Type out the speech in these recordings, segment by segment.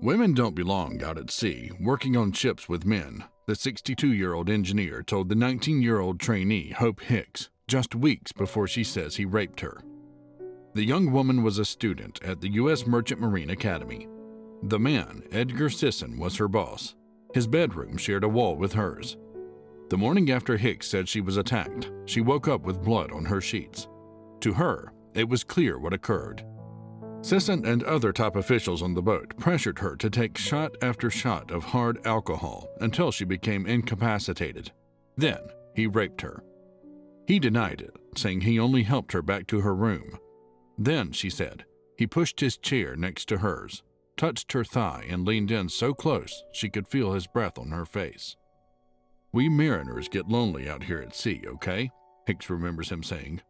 Women don't belong out at sea, working on ships with men, the 62-year-old engineer told the 19-year-old trainee Hope Hicks just weeks before she says he raped her. The young woman was a student at the U.S. Merchant Marine Academy. The man, Edgar Sisson, was her boss. His bedroom shared a wall with hers. The morning after Hicks said she was attacked, she woke up with blood on her sheets. To her, it was clear what occurred. Sisson and other top officials on the boat pressured her to take shot after shot of hard alcohol until she became incapacitated. Then, he raped her. He denied it, saying he only helped her back to her room. Then, she said, he pushed his chair next to hers, touched her thigh, and leaned in so close she could feel his breath on her face. "We mariners get lonely out here at sea, okay?" Hicks remembers him saying.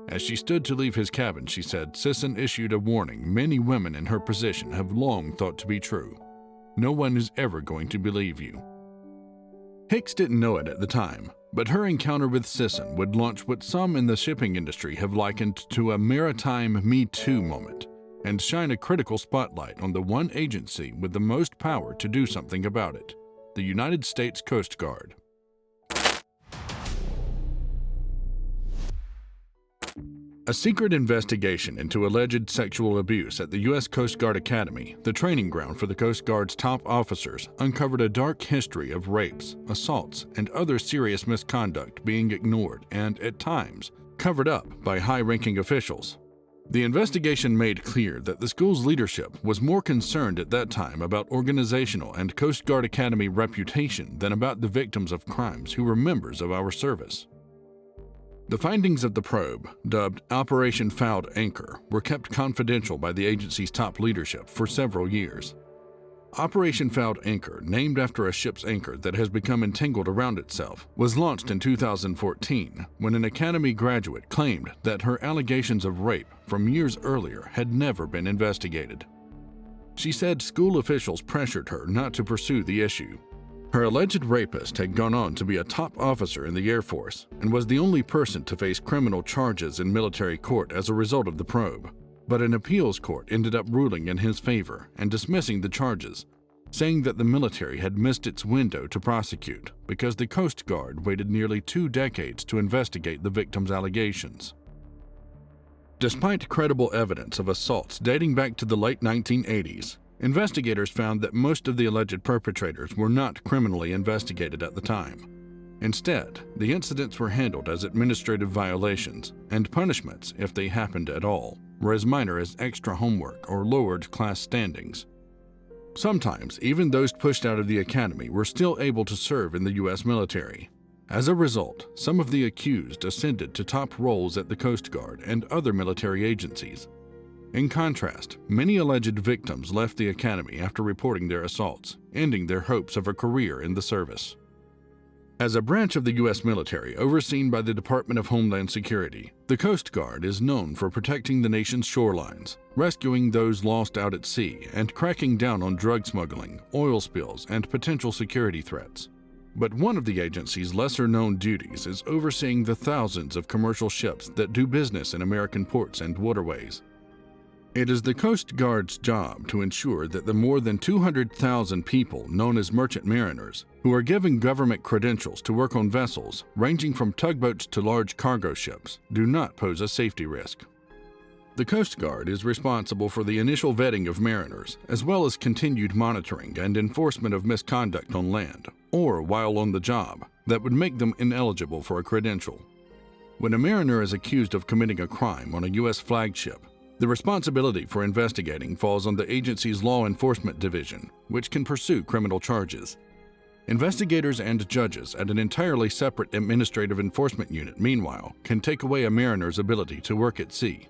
As she stood to leave his cabin, she said Sisson issued a warning many women in her position have long thought to be true. "No one is ever going to believe you." Hicks didn't know it at the time, but her encounter with Sisson would launch what some in the shipping industry have likened to a maritime Me Too moment, and shine a critical spotlight on the one agency with the most power to do something about it, the United States Coast Guard. A secret investigation into alleged sexual abuse at the U.S. Coast Guard Academy, the training ground for the Coast Guard's top officers, uncovered a dark history of rapes, assaults, and other serious misconduct being ignored and, at times, covered up by high-ranking officials. The investigation made clear that the school's leadership was more concerned at that time about organizational and Coast Guard Academy reputation than about the victims of crimes who were members of our service. The findings of the probe, dubbed Operation Fouled Anchor, were kept confidential by the agency's top leadership for several years. Operation Fouled Anchor, named after a ship's anchor that has become entangled around itself, was launched in 2014 when an Academy graduate claimed that her allegations of rape from years earlier had never been investigated. She said school officials pressured her not to pursue the issue. Her alleged rapist had gone on to be a top officer in the Air Force and was the only person to face criminal charges in military court as a result of the probe. But an appeals court ended up ruling in his favor and dismissing the charges, saying that the military had missed its window to prosecute because the Coast Guard waited nearly 2 decades to investigate the victim's allegations. Despite credible evidence of assaults dating back to the late 1980s, investigators found that most of the alleged perpetrators were not criminally investigated at the time. Instead, the incidents were handled as administrative violations, and punishments, if they happened at all, were as minor as extra homework or lowered class standings. Sometimes, even those pushed out of the academy were still able to serve in the U.S. military. As a result, some of the accused ascended to top roles at the Coast Guard and other military agencies. In contrast, many alleged victims left the academy after reporting their assaults, ending their hopes of a career in the service. As a branch of the U.S. military overseen by the Department of Homeland Security, the Coast Guard is known for protecting the nation's shorelines, rescuing those lost out at sea, and cracking down on drug smuggling, oil spills, and potential security threats. But one of the agency's lesser-known duties is overseeing the thousands of commercial ships that do business in American ports and waterways. It is the Coast Guard's job to ensure that the more than 200,000 people known as merchant mariners, who are given government credentials to work on vessels ranging from tugboats to large cargo ships, do not pose a safety risk. The Coast Guard is responsible for the initial vetting of mariners, as well as continued monitoring and enforcement of misconduct on land, or while on the job, that would make them ineligible for a credential. When a mariner is accused of committing a crime on a U.S. flagship, the responsibility for investigating falls on the agency's Law Enforcement Division, which can pursue criminal charges. Investigators and judges at an entirely separate administrative enforcement unit, meanwhile, can take away a mariner's ability to work at sea.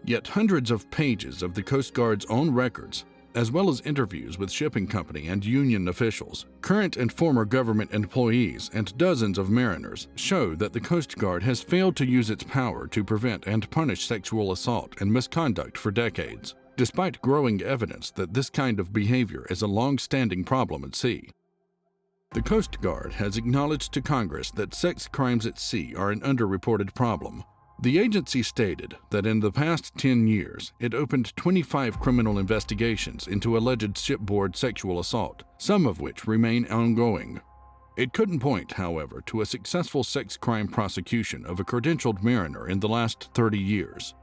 Yet hundreds of pages of the Coast Guard's own records, as well as interviews with shipping company and union officials, current and former government employees, and dozens of mariners, show that the Coast Guard has failed to use its power to prevent and punish sexual assault and misconduct for decades, despite growing evidence that this kind of behavior is a long-standing problem at sea. The Coast Guard has acknowledged to Congress that sex crimes at sea are an underreported problem, The agency stated that in the past 10 years, it opened 25 criminal investigations into alleged shipboard sexual assault, some of which remain ongoing. It couldn't point, however, to a successful sex crime prosecution of a credentialed mariner in the last 30 years.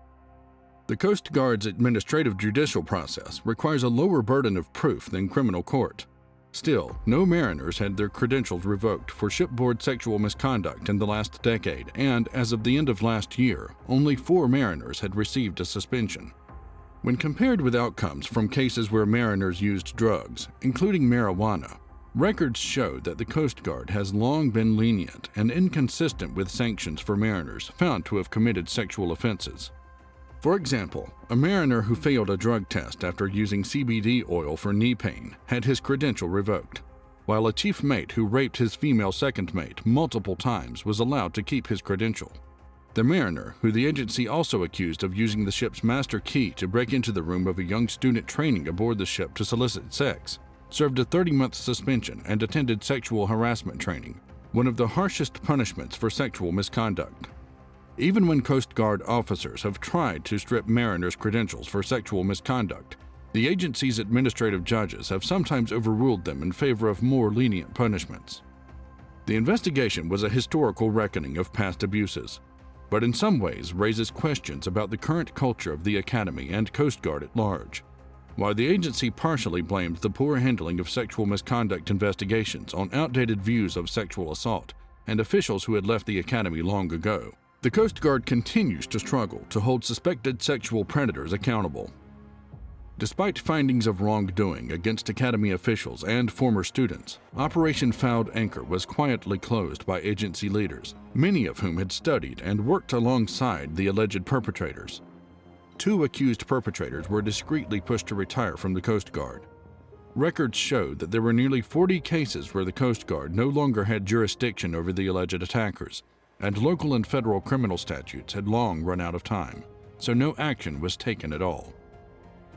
The Coast Guard's administrative judicial process requires a lower burden of proof than criminal court. Still, no mariners had their credentials revoked for shipboard sexual misconduct in the last decade, and as of the end of last year, only 4 mariners had received a suspension. When compared with outcomes from cases where mariners used drugs, including marijuana, records show that the Coast Guard has long been lenient and inconsistent with sanctions for mariners found to have committed sexual offenses. For example, a mariner who failed a drug test after using CBD oil for knee pain had his credential revoked, while a chief mate who raped his female second mate multiple times was allowed to keep his credential. The mariner, who the agency also accused of using the ship's master key to break into the room of a young student training aboard the ship to solicit sex, served a 30-month suspension and attended sexual harassment training, one of the harshest punishments for sexual misconduct. Even when Coast Guard officers have tried to strip mariners' credentials for sexual misconduct, the agency's administrative judges have sometimes overruled them in favor of more lenient punishments. The investigation was a historical reckoning of past abuses, but in some ways raises questions about the current culture of the Academy and Coast Guard at large. While the agency partially blamed the poor handling of sexual misconduct investigations on outdated views of sexual assault and officials who had left the Academy long ago, the Coast Guard continues to struggle to hold suspected sexual predators accountable. Despite findings of wrongdoing against Academy officials and former students, Operation Fouled Anchor was quietly closed by agency leaders, many of whom had studied and worked alongside the alleged perpetrators. 2 accused perpetrators were discreetly pushed to retire from the Coast Guard. Records showed that there were nearly 40 cases where the Coast Guard no longer had jurisdiction over the alleged attackers, and local and federal criminal statutes had long run out of time, so no action was taken at all.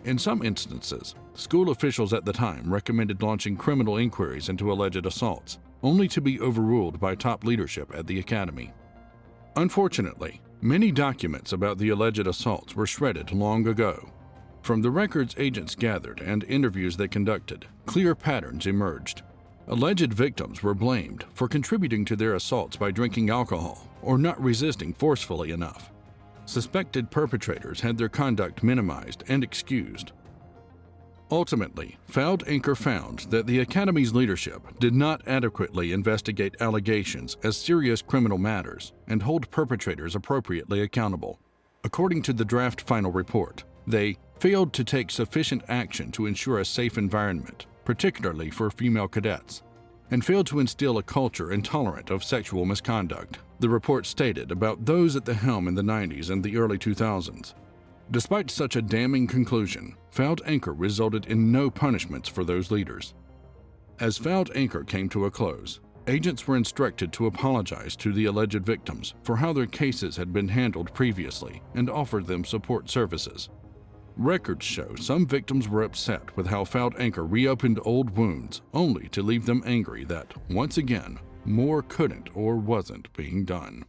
In some instances, school officials at the time recommended launching criminal inquiries into alleged assaults, only to be overruled by top leadership at the Academy. Unfortunately, many documents about the alleged assaults were shredded long ago. From the records agents gathered and interviews they conducted, clear patterns emerged. Alleged victims were blamed for contributing to their assaults by drinking alcohol or not resisting forcefully enough. Suspected perpetrators had their conduct minimized and excused. Ultimately, Fouled Anchor found that the Academy's leadership did not adequately investigate allegations as serious criminal matters and hold perpetrators appropriately accountable. According to the draft final report, they failed to take sufficient action to ensure a safe environment, particularly for female cadets, and failed to instill a culture intolerant of sexual misconduct, the report stated about those at the helm in the 90s and the early 2000s. Despite such a damning conclusion, Fouled Anchor resulted in no punishments for those leaders. As Fouled Anchor came to a close, agents were instructed to apologize to the alleged victims for how their cases had been handled previously and offered them support services. Records show some victims were upset with how Fouled Anchor reopened old wounds, only to leave them angry that, once again, more couldn't or wasn't being done.